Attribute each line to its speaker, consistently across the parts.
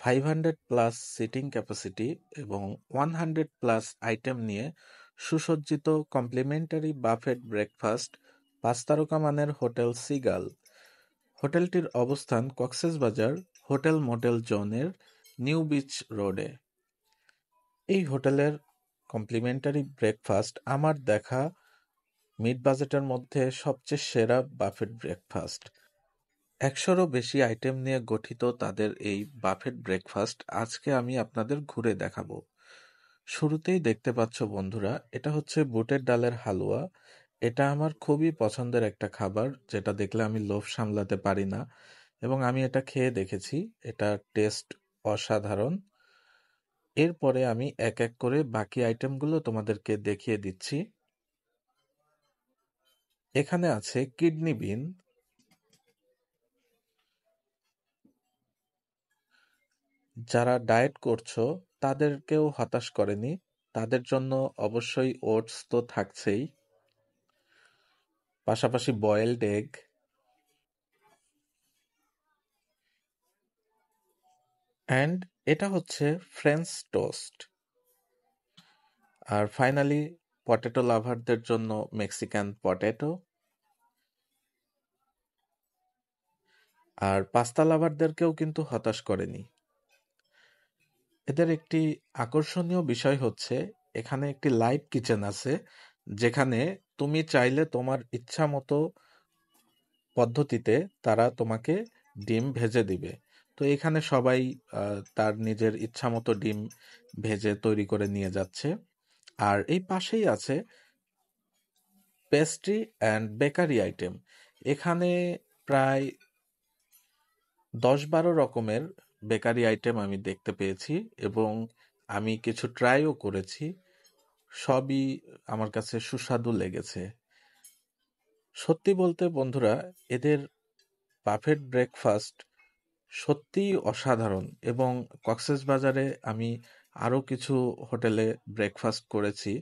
Speaker 1: 500 plus sitting capacity এবং 100 plus item নিয়ে সুসজ্জিত কমপ্লিমেন্টারি বাফেট ব্রেকফাস্ট 5 তারকা মানের হোটেল সিগাল। হোটেলটির অবস্থান কক্সবাজার হোটেল মোটেল জোনের নিউ বিচ রোডে। এই হোটেলের কমপ্লিমেন্টারি ব্রেকফাস্ট আমার দেখা মিড বাজেটের মধ্যে সবচেয়ে সেরা বাফেট ব্রেকফাস্ট। 100-রও বেশি আইটেম নিয়ে গঠিত তাদের এই বাফেট ব্রেকফাস্ট আজকে আমি আপনাদের ঘুরে দেখাবো। শুরুতেই দেখতে পাচ্ছ বন্ধুরা, এটা হচ্ছে বুটের ডালের হালুয়া। এটা আমার খুবই পছন্দের একটা খাবার, যেটা দেখলে আমি লোভ সামলাতে পারি না, এবং আমি এটা খেয়ে দেখেছি। এটা টেস্ট অসাধারণ। এরপরে আমি এক এক করে বাকি আইটেমগুলো তোমাদেরকে দেখিয়ে দিচ্ছি। এখানে আছে কিডনি বিন। যারা ডায়েট করছো তাদেরকেও হতাশ করেনি, তাদের জন্য অবশ্যই ওটস তো থাকছেই, পাশাপাশি বয়েলড এগ অ্যান্ড এটা হচ্ছে ফ্রেঞ্চ টোস্ট। আর ফাইনালি পটেটো লাভারদের জন্য মেক্সিকান পটেটো, আর পাস্তা লাভারদেরকেও কিন্তু হতাশ করেনি। এদের একটি আকর্ষণীয় বিষয় হচ্ছে এখানে একটি লাইভ কিচেন আছে, যেখানে তুমি চাইলে তোমার ইচ্ছা মতো পদ্ধতিতে তারা তোমাকে ডিম ভেজে দিবে। তো এখানে সবাই তার নিজের ইচ্ছা মতো ডিম ভেজে তৈরি করে নিয়ে যাচ্ছে। আর এই পাশেই আছে পেস্ট্রি অ্যান্ড বেকারি আইটেম। এখানে প্রায় 10-12 রকমের বেকারি আইটেম আমি দেখতে পেয়েছি, এবং আমি কিছু ট্রাইও করেছি। সবই আমার কাছে সুস্বাদু লেগেছে। সত্যি বলতে বন্ধুরা, এদের বাফেট ব্রেকফাস্ট সত্যিই অসাধারণ, এবং কক্সবাজারে আমি আরও কিছু হোটেলে ব্রেকফাস্ট করেছি।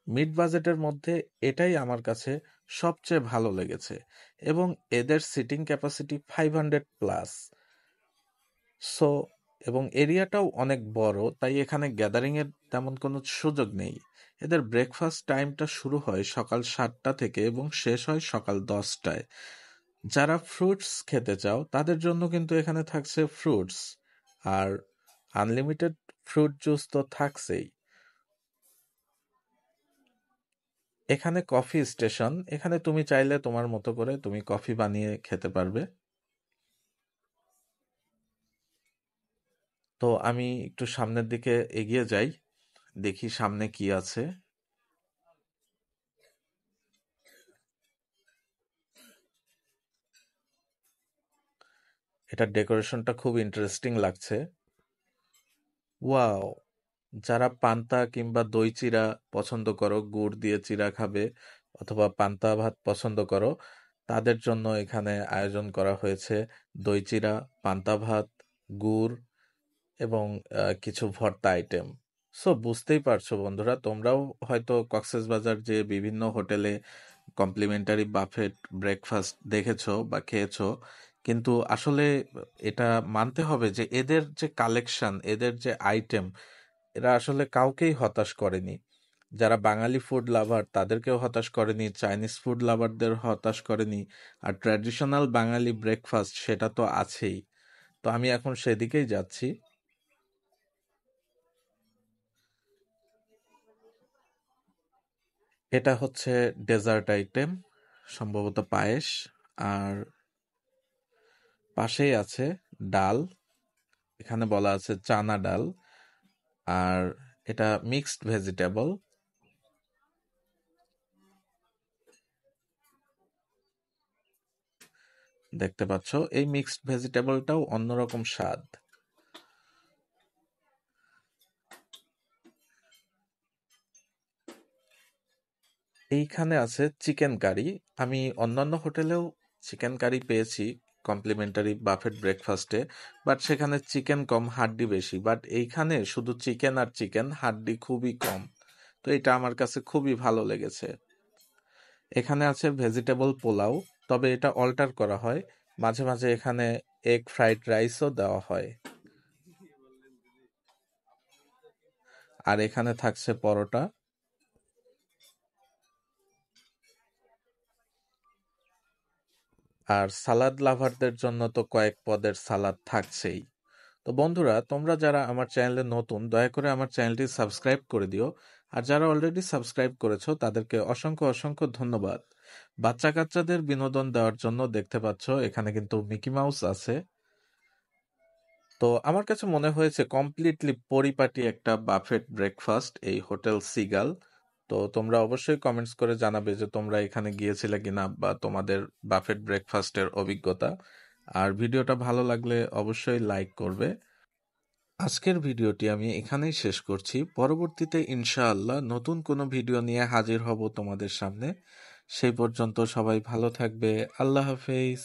Speaker 1: মিড বাজেটের মধ্যে এটাই আমার কাছে সবচেয়ে ভালো লেগেছে, এবং এদের সিটিং ক্যাপাসিটি 500 প্লাস। সো এবং এরিয়াটাও অনেক বড়, তাই এখানে গ্যাদারিংয়ের তেমন কোনো সুযোগ নেই। এদের ব্রেকফাস্ট টাইমটা শুরু হয় সকাল 7টা থেকে এবং শেষ হয় সকাল 10টায়। যারা ফ্রুটস খেতে চাও তাদের জন্য কিন্তু এখানে থাকছে ফ্রুটস, আর আনলিমিটেড ফ্রুট জুস তো থাকছেই। এখানে কফি স্টেশন, এখানে তুমি চাইলে তোমার মতো করে তুমি কফি বানিয়ে খেতে পারবে। তো আমি একটু সামনের দিকে এগিয়ে যাই, দেখি সামনে কি আছে। এটা ডেকোরেশনটা খুব ইন্টারেস্টিং লাগছে। ওয়াও! যারা পান্তা কিংবা দই চিড়া পছন্দ করো, গুড় দিয়ে চিড়া খাবে, অথবা পান্তা ভাত পছন্দ করো, তাদের জন্য এখানে আয়োজন করা হয়েছে দই চিড়া, পান্তা ভাত, গুড় এবং কিছু ভর্তা আইটেম। সো বুঝতেই পারছো বন্ধুরা, তোমরাও হয়তো কক্সবাজার যে বিভিন্ন হোটেলে কমপ্লিমেন্টারি বাফেট ব্রেকফাস্ট দেখেছো বা খেয়েছো, কিন্তু আসলে এটা মানতে হবে যে এদের যে কালেকশন, এদের যে আইটেম, এরা আসলে কাউকেই হতাশ করেনি। যারা বাঙালি ফুড লাভার তাদেরকেও হতাশ করেনি, চাইনিজ ফুড লাভারদের হতাশ করেনি, আর ট্র্যাডিশনাল বাঙালি ব্রেকফাস্ট সেটা তো আছেই। তো আমি এখন সেদিকেই যাচ্ছি। এটা হচ্ছে ডেজার্ট আইটেম, সম্ভবত পায়েস। আর পাশেই আছে ডাল, এখানে বলা আছে চানা ডাল, আর এটা মিক্সড ভেজিটেবল। দেখতে পাচ্ছ এই মিক্সড ভেজিটেবলটাও অন্যরকম স্বাদ। এইখানে আছে চিকেন কারি। আমি অন্যান্য হোটেলেও চিকেন কারি পেয়েছি কমপ্লিমেন্টারি বাফেট ব্রেকফাস্টে, বাট সেখানে চিকেন কম, হাড্ডি বেশি। বাট এইখানে শুধু চিকেন আর চিকেন, হাড্ডি খুবই কম। তো এটা আমার কাছে খুবই ভালো লেগেছে। এখানে আছে ভেজিটেবল পোলাও, তবে এটা অল্টার করা হয়, মাঝে মাঝে এখানে এগ ফ্রাইড রাইসও দেওয়া হয়। আর এখানে থাকছে পরোটা। আর সালাদ লাভারদের জন্য তো কয়েক পদের সালাদ থাকছেই। তো বন্ধুরা, তোমরা যারা আমার চ্যানেলে নতুন, দয়া করে আমার চ্যানেলটি সাবস্ক্রাইব করে দিও। আর যারা অলরেডি সাবস্ক্রাইব করেছো তাদেরকে অসংখ্য অসংখ্য ধন্যবাদ। বাচ্চা কাচ্চাদের বিনোদন দেওয়ার জন্য দেখতে পাচ্ছ এখানে কিন্তু মিকি মাউস আছে। তো আমার কাছে মনে হয়েছে কমপ্লিটলি পরিপাটি একটা বাফেট ব্রেকফাস্ট এই হোটেল সিগাল। তো তোমরা অবশ্যই কমেন্টস করে জানাবে যে তোমরা এখানে গিয়েছিলে কিনা বা তোমাদের বাফেট ব্রেকফাস্টের অভিজ্ঞতা। আর ভিডিওটা ভালো লাগলে অবশ্যই লাইক করবে। আজকের ভিডিওটি আমি এখানেই শেষ করছি। পরবর্তীতে ইনশাআল্লাহ নতুন কোনো ভিডিও নিয়ে হাজির হব তোমাদের সামনে। সেই পর্যন্ত সবাই ভালো থাকবে। আল্লাহ হাফেজ।